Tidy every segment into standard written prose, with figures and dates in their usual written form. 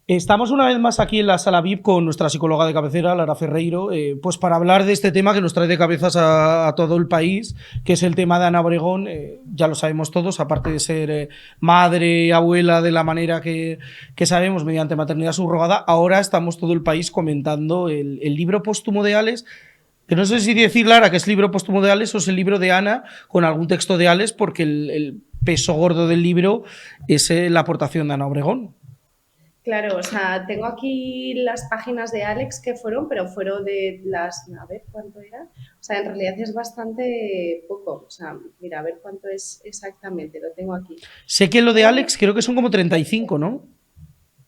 Estamos una vez más aquí en la sala VIP con nuestra psicóloga de cabecera, Lara Ferreiro, pues para hablar de este tema que nos trae de cabezas a todo el país, que es el tema de Ana Obregón. Ya lo sabemos todos, aparte de ser madre, abuela de la manera que sabemos mediante maternidad subrogada, ahora estamos todo el país comentando el libro póstumo de Alex, que no sé si decir, Lara, que es libro póstumo de Alex o es el libro de Ana con algún texto de Alex, porque el peso gordo del libro es la aportación de Ana Obregón. Claro, o sea, tengo aquí las páginas de Alex que fueron, pero fueron de las, a ver cuánto era. O sea, en realidad es bastante poco. O sea, mira, a ver cuánto es exactamente, lo tengo aquí. Sé que lo de Pone, Alex creo que son como 35, ¿no?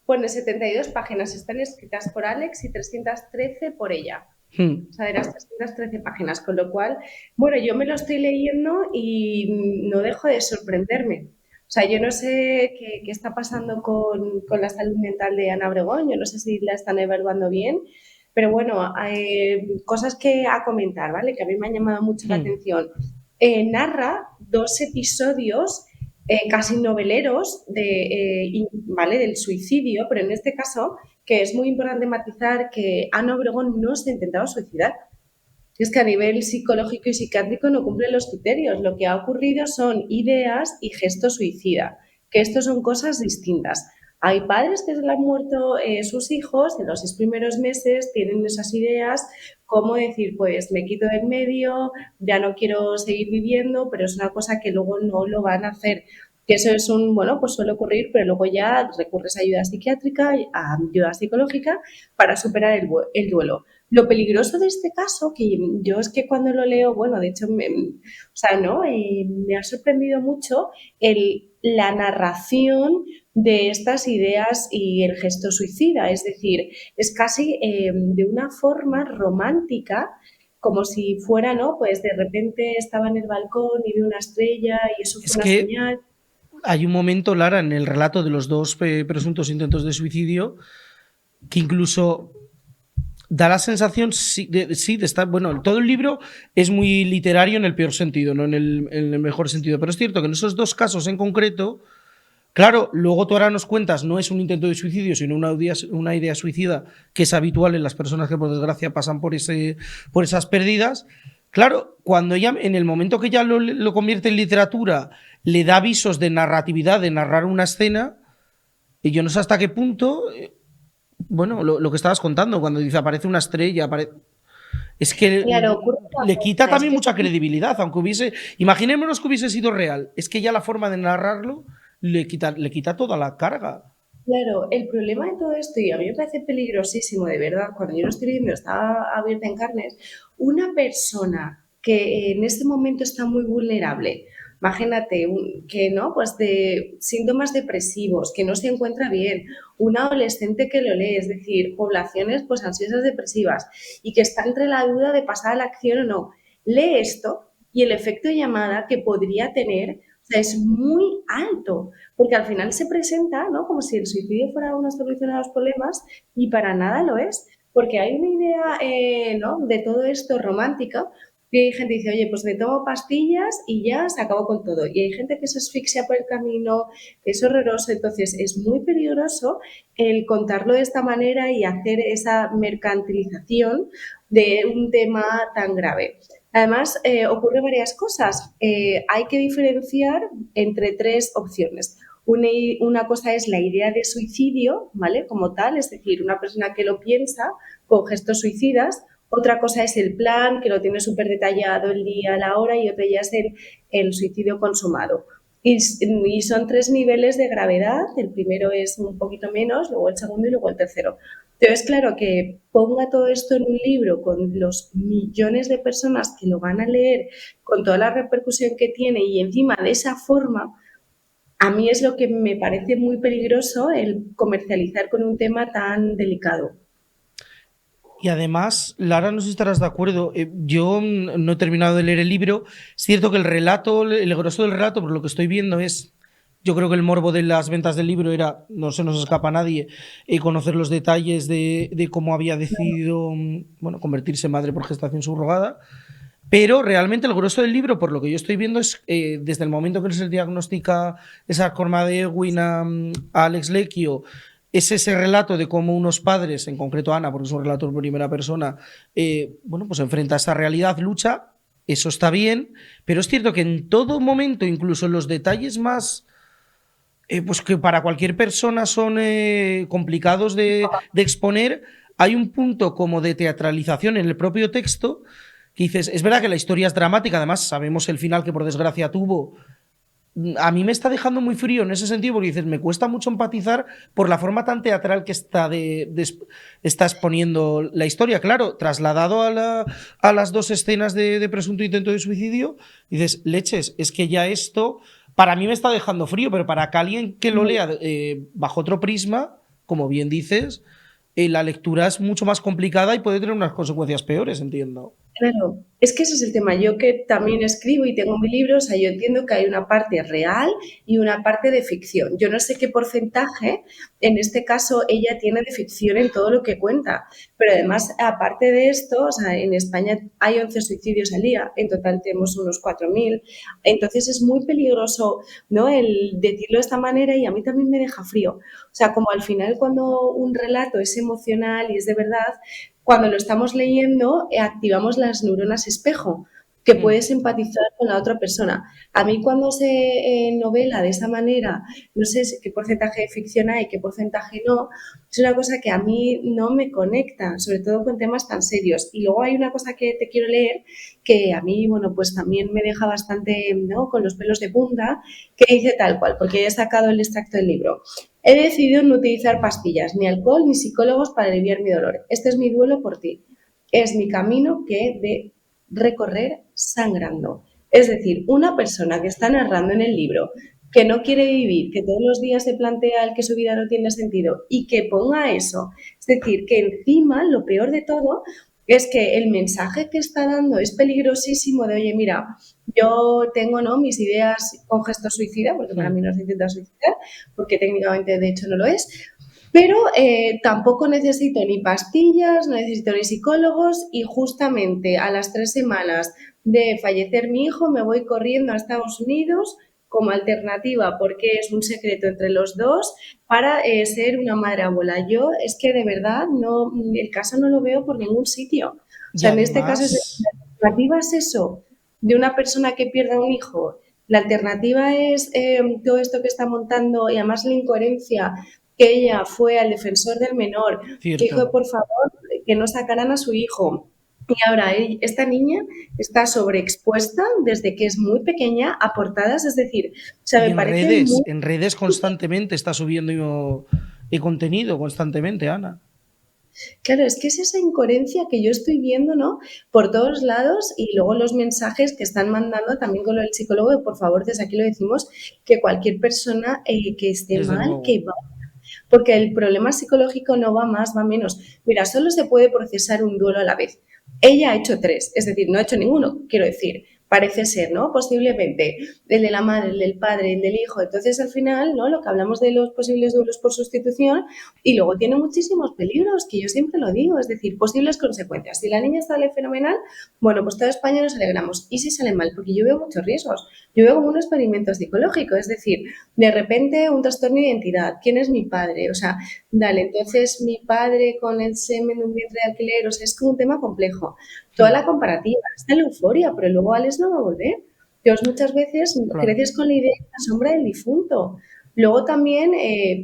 pone 72 páginas, están escritas por Alex y 313 por ella. Hmm. O sea, de las 313 páginas, con lo cual, bueno, yo me lo estoy leyendo y no dejo de sorprenderme. O sea, yo no sé qué está pasando con la salud mental de Ana Obregón, yo no sé si la están evaluando bien, pero bueno, cosas que a comentar, ¿vale? Que a mí me han llamado mucho la Hmm. atención. Narra dos episodios casi noveleros ¿vale? Del suicidio, pero en este caso que es muy importante matizar que Ana Obregón no se ha intentado suicidar. Es que a nivel psicológico y psiquiátrico no cumple los criterios. Lo que ha ocurrido son ideas y gesto suicida, que esto son cosas distintas. Hay padres que se le han muerto sus hijos en los 6 primeros meses, tienen esas ideas, como decir, pues me quito del medio, ya no quiero seguir viviendo, pero es una cosa que luego no lo van a hacer. Que eso es bueno, pues suele ocurrir, pero luego ya recurres a ayuda psiquiátrica, a ayuda psicológica para superar el duelo. Lo peligroso de este caso, que yo es que cuando lo leo, bueno, de hecho, o sea, ¿no? Me ha sorprendido mucho la narración de estas ideas y el gesto suicida. Es decir, es casi de una forma romántica, como si fuera, ¿no? Pues de repente estaba en el balcón y vi una estrella y eso fue Es una que señal. hay un momento, Lara, en el relato de los dos presuntos intentos de suicidio que incluso da la sensación, sí, de estar, bueno, todo el libro es muy literario en el peor sentido, no en el mejor sentido, pero es cierto que en esos dos casos en concreto, claro, luego tú ahora nos cuentas, no es un intento de suicidio, sino una idea suicida que es habitual en las personas que por desgracia pasan por esas pérdidas. Claro, cuando ella, en el momento que ya lo convierte en literatura, le da avisos de narratividad, de narrar una escena, y yo no sé hasta qué punto, bueno, lo que estabas contando, cuando dice aparece una estrella, es que Claro, ocurre una le quita cosa, es también que mucha credibilidad, aunque imaginémonos que hubiese sido real, es que ya la forma de narrarlo le quita toda la carga. claro, el problema de todo esto, y a mí me parece peligrosísimo, de verdad, cuando yo lo estoy viendo, está abierta en carnes, una persona que en este momento está muy vulnerable, imagínate que no, pues de síntomas depresivos, que no se encuentra bien, un adolescente que lo lee, es decir, poblaciones pues ansiosas depresivas y que está entre la duda de pasar a la acción o no, lee esto y el efecto de llamada que podría tener, o sea, es muy alto porque al final se presenta, ¿no? Como si el suicidio fuera una solución a los problemas y para nada lo es, porque hay una idea, ¿no? De todo esto romántica y hay gente que dice, oye, pues me tomo pastillas y ya se acabó con todo. Y hay gente que se asfixia por el camino, que es horroroso. Entonces es muy peligroso el contarlo de esta manera y hacer esa mercantilización de un tema tan grave. Además, ocurren varias cosas. Hay que diferenciar entre tres opciones. Una cosa es la idea de suicidio, ¿vale? Como tal, es decir, una persona que lo piensa con gestos suicidas. Otra cosa es el plan, que lo tiene súper detallado el día, la hora, y otra ya es el suicidio consumado. Y son tres niveles de gravedad. El primero es un poquito menos, luego el segundo y luego el tercero. Entonces, claro, que ponga todo esto en un libro con los millones de personas que lo van a leer, con toda la repercusión que tiene y encima de esa forma, a mí es lo que me parece muy peligroso el comercializar con un tema tan delicado. Y además, Lara, no sé si estarás de acuerdo, yo no he terminado de leer el libro, es cierto que el relato, el grosso del relato, por lo que estoy viendo es, yo creo que el morbo de las ventas del libro era, no se nos escapa a nadie, conocer los detalles de cómo había decidido, bueno, convertirse en madre por gestación subrogada. Pero realmente el grueso del libro, por lo que yo estoy viendo, es desde el momento que se le diagnostica esa forma de Ewing a Alex Lecchio, es ese relato de cómo unos padres, en concreto Ana, porque es un relato en primera persona, bueno, pues enfrenta a esta realidad, lucha, eso está bien, pero es cierto que en todo momento, incluso en los detalles más pues que para cualquier persona son complicados de exponer, hay un punto como de teatralización en el propio texto que dices, es verdad que la historia es dramática, además sabemos el final que por desgracia tuvo. A mí me está dejando muy frío en ese sentido porque dices, me cuesta mucho empatizar por la forma tan teatral que está, está exponiendo la historia. Claro, trasladado a las dos escenas de presunto intento de suicidio, dices, leches, es que ya esto para mí me está dejando frío, pero para que alguien que lo lea bajo otro prisma, como bien dices, la lectura es mucho más complicada y puede tener unas consecuencias peores, entiendo. Claro, es que ese es el tema. Yo que también escribo y tengo mi libro, o sea, yo entiendo que hay una parte real y una parte de ficción. Yo no sé qué porcentaje, en este caso, ella tiene de ficción en todo lo que cuenta, pero además, aparte de esto, o sea, en España hay 11 suicidios al día, en total tenemos unos 4.000, entonces es muy peligroso, ¿no? El decirlo de esta manera y a mí también me deja frío. O sea, como al final cuando un relato es emocional y es de verdad, cuando lo estamos leyendo, activamos las neuronas espejo, que Mm. puedes empatizar con la otra persona. A mí cuando se novela de esa manera, no sé qué porcentaje de ficción hay, qué porcentaje no, es una cosa que a mí no me conecta, sobre todo con temas tan serios. Y luego hay una cosa que te quiero leer que a mí, bueno, pues también me deja bastante, ¿no?, con los pelos de punta, que dice tal cual, porque he sacado el extracto del libro. He decidido no utilizar pastillas, ni alcohol, ni psicólogos para aliviar mi dolor. Este es mi duelo por ti. Es mi camino que he de recorrer sangrando. Es decir, una persona que está narrando en el libro que no quiere vivir, que todos los días se plantea el que su vida no tiene sentido y que ponga eso. Es decir, que encima lo peor de todo es que el mensaje que está dando es peligrosísimo de, oye, mira, yo tengo, ¿no?, mis ideas con gesto suicida, porque para Mm. mí no se intenta suicidar, porque técnicamente de hecho no lo es, pero tampoco necesito ni pastillas, no necesito ni psicólogos y justamente a las 3 semanas de fallecer mi hijo me voy corriendo a Estados Unidos como alternativa porque es un secreto entre los dos para ser una madre abuela. Yo es que de verdad no, el caso no lo veo por ningún sitio. O Y sea, en este caso además, la alternativa es eso, de una persona que pierda un hijo. La alternativa es todo esto que está montando y además la incoherencia que ella fue al defensor del menor, que dijo, cierto. por favor, que no sacaran a su hijo. Y ahora esta niña está sobreexpuesta desde que es muy pequeña a portadas, es decir, o sea, Y me parece muy... en redes constantemente está subiendo contenido, constantemente, Ana. Claro, es que es esa incoherencia que yo estoy viendo, ¿no?, por todos lados y luego los mensajes que están mandando también con lo del psicólogo, de por favor, desde aquí lo decimos, que cualquier persona que esté Desde mal, luego. que va, porque el problema psicológico no va más, va menos. Mira, solo se puede procesar un duelo a la vez. Ella ha hecho 3, es decir, no ha hecho ninguno, quiero decir, parece ser, ¿no? Posiblemente el de la madre, el del padre, el del hijo. Entonces, al final, ¿no?, lo que hablamos de los posibles duelos por sustitución, y luego tiene muchísimos peligros, que yo siempre lo digo, es decir, posibles consecuencias. Si la niña sale fenomenal, bueno, pues toda España nos alegramos. ¿Y si sale mal? Porque yo veo muchos riesgos. Yo veo como un experimento psicológico, es decir, de repente un trastorno de identidad. ¿Quién es mi padre? O sea, dale, entonces mi padre con el semen de un vientre de alquiler, o sea, es como un tema complejo. Toda Mm. la comparativa, está la euforia, pero luego Alex no va a volver. Dios, muchas veces Claro. creces con la idea de la sombra del difunto. Luego también,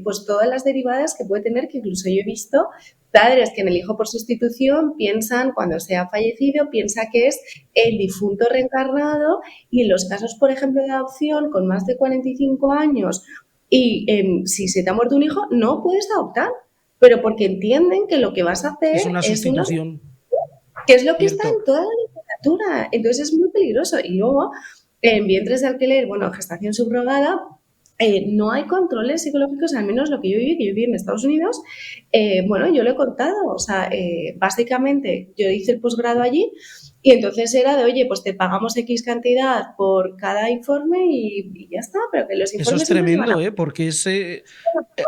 pues todas las derivadas que puede tener, que incluso yo he visto padres que en el hijo por sustitución piensan, cuando se ha fallecido, piensa que es el difunto reencarnado y en los casos, por ejemplo, de adopción con más de 45 años y si se te ha muerto un hijo, no puedes adoptar, pero porque entienden que lo que vas a hacer Es una es una, sustitución, que es lo que está cierto. en toda la literatura. Entonces es muy peligroso. Y luego, en vientres de alquiler, bueno, gestación subrogada, no hay controles psicológicos, al menos lo que yo viví en Estados Unidos. Bueno, yo lo he contado, o sea, básicamente yo hice el posgrado allí y entonces era de, oye, pues te pagamos X cantidad por cada informe y ya está, pero que los Eso es informes siempre se van tremendo, a... ¿eh? Porque es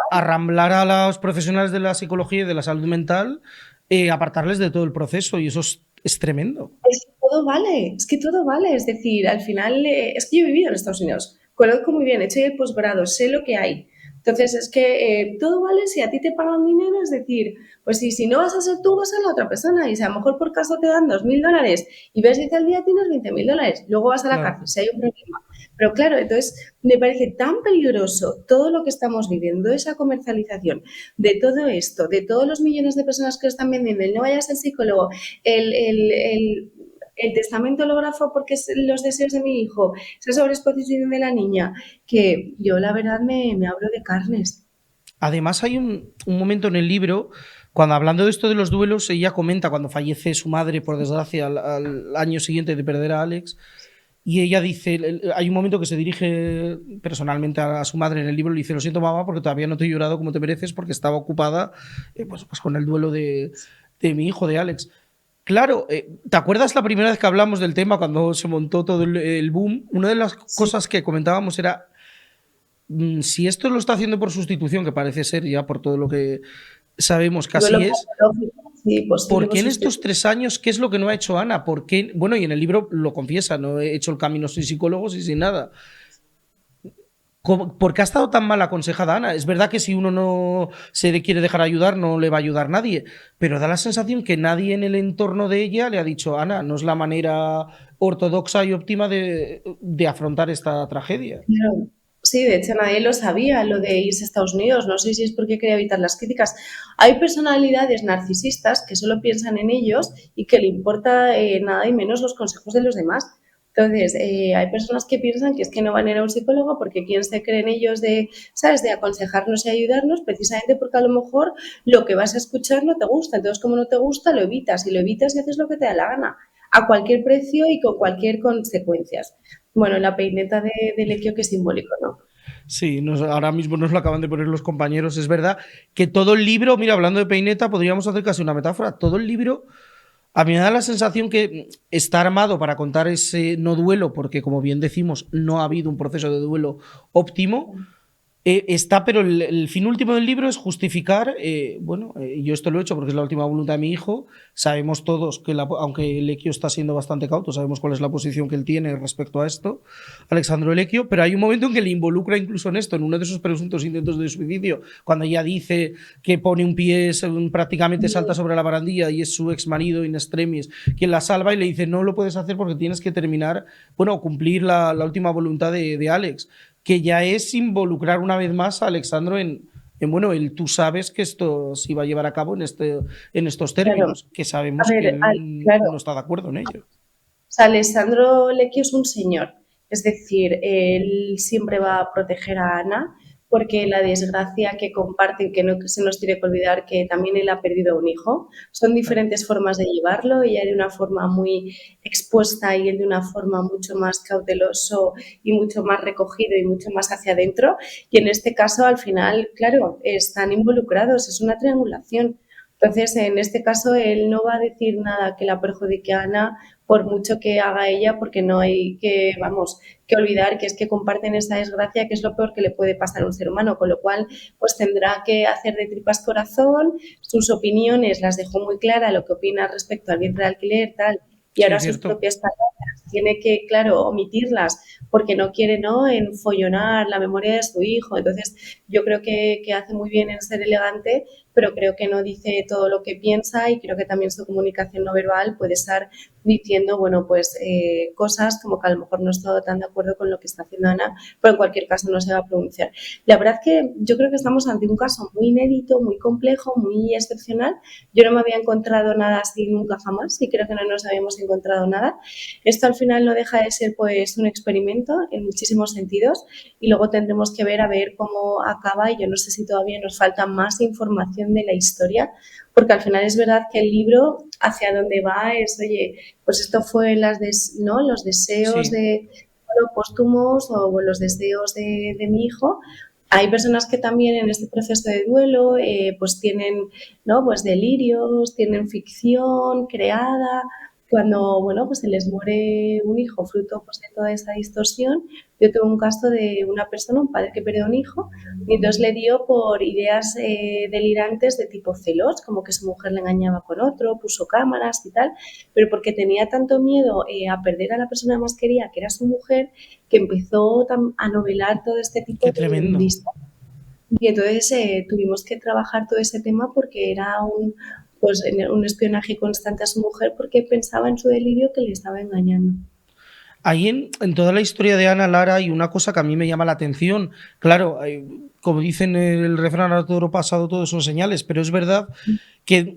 arramblar a los profesionales de la psicología y de la salud mental, apartarles de todo el proceso, y eso es tremendo. Es que todo vale, es que todo vale. Es decir, al final, es que yo he vivido en Estados Unidos, conozco muy bien, he hecho el posgrado, sé lo que hay. Entonces, es que todo vale si a ti te pagan dinero, es decir, pues si no vas a ser tú, va a ser la otra persona. Y si a lo mejor por caso te dan 2.000 dólares y ves 10 al día, tienes 20.000 dólares. Luego vas a la Claro. cárcel si hay un problema. Pero claro, entonces me parece tan peligroso todo lo que estamos viviendo, esa comercialización de todo esto, de todos los millones de personas que lo están vendiendo, el no vayas al psicólogo, el testamento hológrafo porque es los deseos de mi hijo, esa sobreexposición de la niña, que yo la verdad me abro de carnes. Además, hay un momento en el libro, cuando hablando de esto de los duelos, ella comenta cuando fallece su madre, por desgracia, al año siguiente de perder a Alex, y ella dice, hay un momento que se dirige personalmente a su madre en el libro, le dice, lo siento mamá, porque todavía no te he llorado como te mereces, porque estaba ocupada pues con el duelo de mi hijo, de Alex. Claro, ¿te acuerdas la primera vez que hablamos del tema, cuando se montó todo el boom? Una de las Sí, cosas que comentábamos era, si esto lo está haciendo por sustitución, que parece ser ya por todo lo que sabemos que duelo así es, patológico, sí, posible ¿por por qué en estos sustitución. 3 años, qué es lo que no ha hecho Ana? ¿Por qué? Bueno, y en el libro lo confiesa, no he hecho el camino sin psicólogos y sin nada. ¿Por qué ha estado tan mal aconsejada Ana? Es verdad que si uno no se quiere dejar ayudar, no le va a ayudar nadie, pero da la sensación que nadie en el entorno de ella le ha dicho, Ana, no es la manera ortodoxa y óptima de afrontar esta tragedia. Claro. Sí, de hecho nadie lo sabía, lo de irse a Estados Unidos. No sé si es porque quería evitar las críticas. Hay personalidades narcisistas que solo piensan en ellos y que le importa nada y menos los consejos de los demás. Entonces, hay personas que piensan que es que no van a ir a un psicólogo porque quién se creen ellos de, ¿sabes?, de aconsejarnos y ayudarnos, precisamente porque a lo mejor lo que vas a escuchar no te gusta. Entonces, como no te gusta, lo evitas. Y lo evitas y haces lo que te da la gana, a cualquier precio y con cualquier consecuencia. Bueno, la peineta de Lequio que es simbólico, ¿no? Sí, ahora mismo nos lo acaban de poner los compañeros. Es verdad que todo el libro, mira, hablando de peineta, podríamos hacer casi una metáfora. Todo el libro, a mí me da la sensación que está armado para contar ese no duelo, porque como bien decimos, no ha habido un proceso de duelo óptimo. Está, pero el fin último del libro es justificar, bueno, yo esto lo he hecho porque es la última voluntad de mi hijo, sabemos todos que, aunque Lequio está siendo bastante cauto, sabemos cuál es la posición que él tiene respecto a esto, Alexandro Lequio, pero hay un momento en que le involucra incluso en esto, en uno de esos presuntos intentos de suicidio, cuando ella dice que pone un pie, prácticamente salta sobre la barandilla y es su ex marido in extremis quien la salva y le dice no lo puedes hacer porque tienes que terminar, bueno, cumplir la última voluntad de Alex, que ya es involucrar una vez más a Alexandro bueno, tú sabes que esto se iba a llevar a cabo en estos Claro. términos, que A sabemos que ver, él claro, no está de acuerdo en ello. o sea, Alessandro Lecchio es un señor, es decir, él siempre va a proteger a Ana porque la desgracia que comparten, que no se nos tiene que olvidar que también él ha perdido un hijo, son Claro. diferentes formas de llevarlo, ella de una forma muy expuesta y él de una forma mucho más cauteloso y mucho más recogido y mucho más hacia adentro, y en este caso al final, claro, están involucrados, es una triangulación. Entonces, en este caso, él no va a decir nada que la perjudique a Ana por mucho que haga ella, porque no hay que, vamos, que olvidar que es que comparten esa desgracia, que es lo peor que le puede pasar a un ser humano, con lo cual, pues tendrá que hacer de tripas corazón, sus opiniones las dejó muy clara, lo que opina respecto al vientre de alquiler, tal, y Sí, ahora es sus cierto. propias palabras tiene que, claro, omitirlas porque no quiere, ¿no?, enfollonar la memoria de su hijo. Entonces, yo creo que hace muy bien en ser elegante, pero creo que no dice todo lo que piensa y creo que también su comunicación no verbal puede estar diciendo, bueno, pues cosas como que a lo mejor no estoy tan de acuerdo con lo que está haciendo Ana, pero en cualquier caso no se va a pronunciar. La verdad que yo creo que estamos ante un caso muy inédito, muy complejo, muy excepcional. Yo no me había encontrado nada así nunca jamás y creo que no nos habíamos encontrado nada. Esto al final no deja de ser pues un experimento en muchísimos sentidos y luego tendremos que ver a ver cómo acaba y yo no sé si todavía nos falta más información de la historia porque al final es verdad que el libro hacia donde va es, oye, pues esto fue ¿no?, los deseos Sí, de bueno, póstumos o los deseos de mi hijo. Hay personas que también en este proceso de duelo pues tienen, ¿no?, pues delirios, tienen ficción creada, cuando, bueno, pues se les muere un hijo fruto pues, de toda esa distorsión. Yo tuve un caso de una persona, un padre que perdió un hijo, y entonces le dio por ideas delirantes de tipo celos, como que su mujer le engañaba con otro, puso cámaras y tal, pero porque tenía tanto miedo a perder a la persona que más quería, que era su mujer, que empezó a novelar todo este tipo qué de tremendo. historias. Y entonces tuvimos que trabajar todo ese tema porque era un espionaje constante a su mujer porque pensaba en su delirio que le estaba engañando. Ahí en toda la historia de Ana Lara hay una cosa que a mí me llama la atención. Claro, como dicen el refrán, a todo lo pasado, todo son señales, pero es verdad que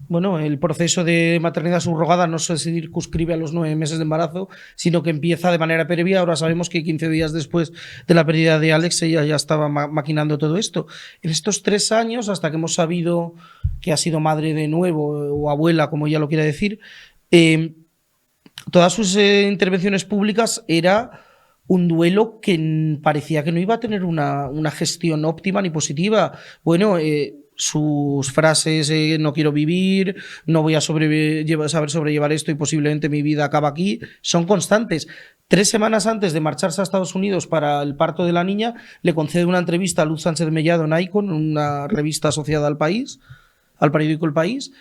bueno, el proceso de maternidad subrogada no se circunscribe a los 9 meses de embarazo, sino que empieza de manera previa. Ahora sabemos que 15 días después de la pérdida de Alex, ella ya estaba maquinando todo esto. En estos 3 años, hasta que hemos sabido que ha sido madre de nuevo, o abuela, como ella lo quiere decir, eh, todas sus intervenciones públicas era un duelo que parecía que no iba a tener una gestión óptima ni positiva. Bueno, sus frases, no quiero vivir, no voy a saber sobrellevar esto y posiblemente mi vida acaba aquí, son constantes. 3 semanas antes de marcharse a Estados Unidos para el parto de la niña, le concede una entrevista a Luz Sánchez Mellado en Icon, una revista asociada al país, al periódico El País,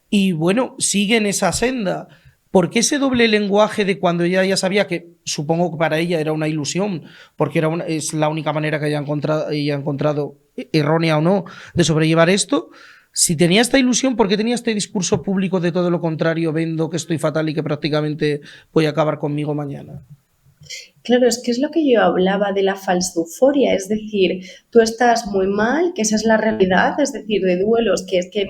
y bueno, sigue en esa senda. ¿Por qué ese doble lenguaje de cuando ella ya sabía que, supongo que para ella era una ilusión, porque es la única manera que ella ha encontrado, errónea o no, de sobrellevar esto? Si tenía esta ilusión, ¿por qué tenía este discurso público de todo lo contrario, vendo que estoy fatal y que prácticamente voy a acabar conmigo mañana? Claro, es que es lo que yo hablaba de la falsa euforia, es decir, tú estás muy mal, que esa es la realidad, es decir, de duelos, que es que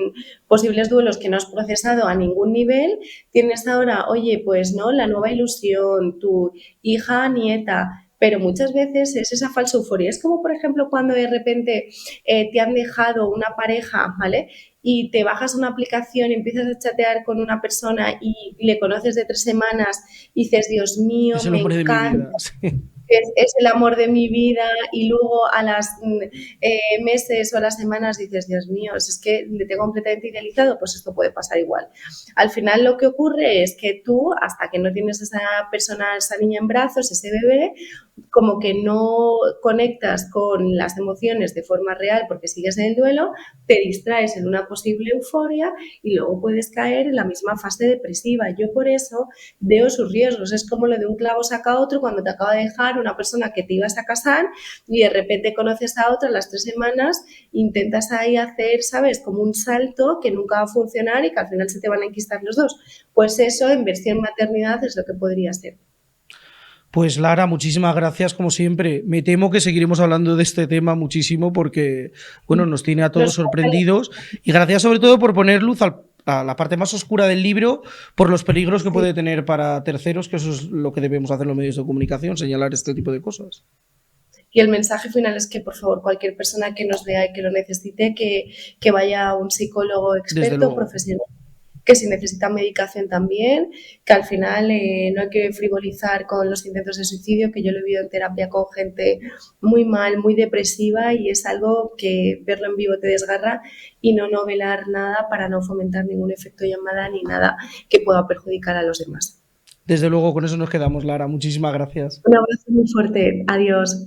posibles duelos que no has procesado a ningún nivel, tienes ahora, oye, pues no, la nueva ilusión, tu hija, nieta, pero muchas veces es esa falsa euforia. Es como, por ejemplo, cuando de repente te han dejado una pareja, ¿vale? Y te bajas una aplicación y empiezas a chatear con una persona y le conoces de 3 semanas y dices, Dios mío, Es el me hombre de mi encanta, vida. Sí. es el amor de mi vida y luego a las meses o a las semanas dices, Dios mío, si es que le tengo completamente idealizado, pues esto puede pasar igual. Al final lo que ocurre es que tú, hasta que no tienes a esa persona, a esa niña en brazos, ese bebé, como que no conectas con las emociones de forma real porque sigues en el duelo, te distraes en una posible euforia y luego puedes caer en la misma fase depresiva. Yo por eso veo sus riesgos. Es como lo de un clavo saca otro cuando te acaba de dejar una persona que te ibas a casar y de repente conoces a otra a las 3 semanas, intentas ahí hacer, ¿sabes? Como un salto que nunca va a funcionar y que al final se te van a enquistar los dos. Pues eso en versión maternidad es lo que podría ser. Pues Lara, muchísimas gracias como siempre. Me temo que seguiremos hablando de este tema muchísimo porque, bueno, nos tiene a todos Nos sorprendidos y gracias sobre todo por poner luz a la parte más oscura del libro por los peligros que sí. puede tener para terceros, que eso es lo que debemos hacer los medios de comunicación, señalar este tipo de cosas. Y el mensaje final es que, por favor, cualquier persona que nos vea y que lo necesite, que vaya a un psicólogo Desde experto, luego. profesional, que si necesita medicación también, que al final no hay que frivolizar con los intentos de suicidio, que yo lo he vivido en terapia con gente muy mal, muy depresiva y es algo que verlo en vivo te desgarra y no novelar nada para no fomentar ningún efecto llamada ni nada que pueda perjudicar a los demás. Desde luego, con eso nos quedamos, Lara. Muchísimas gracias. Un abrazo muy fuerte. Adiós.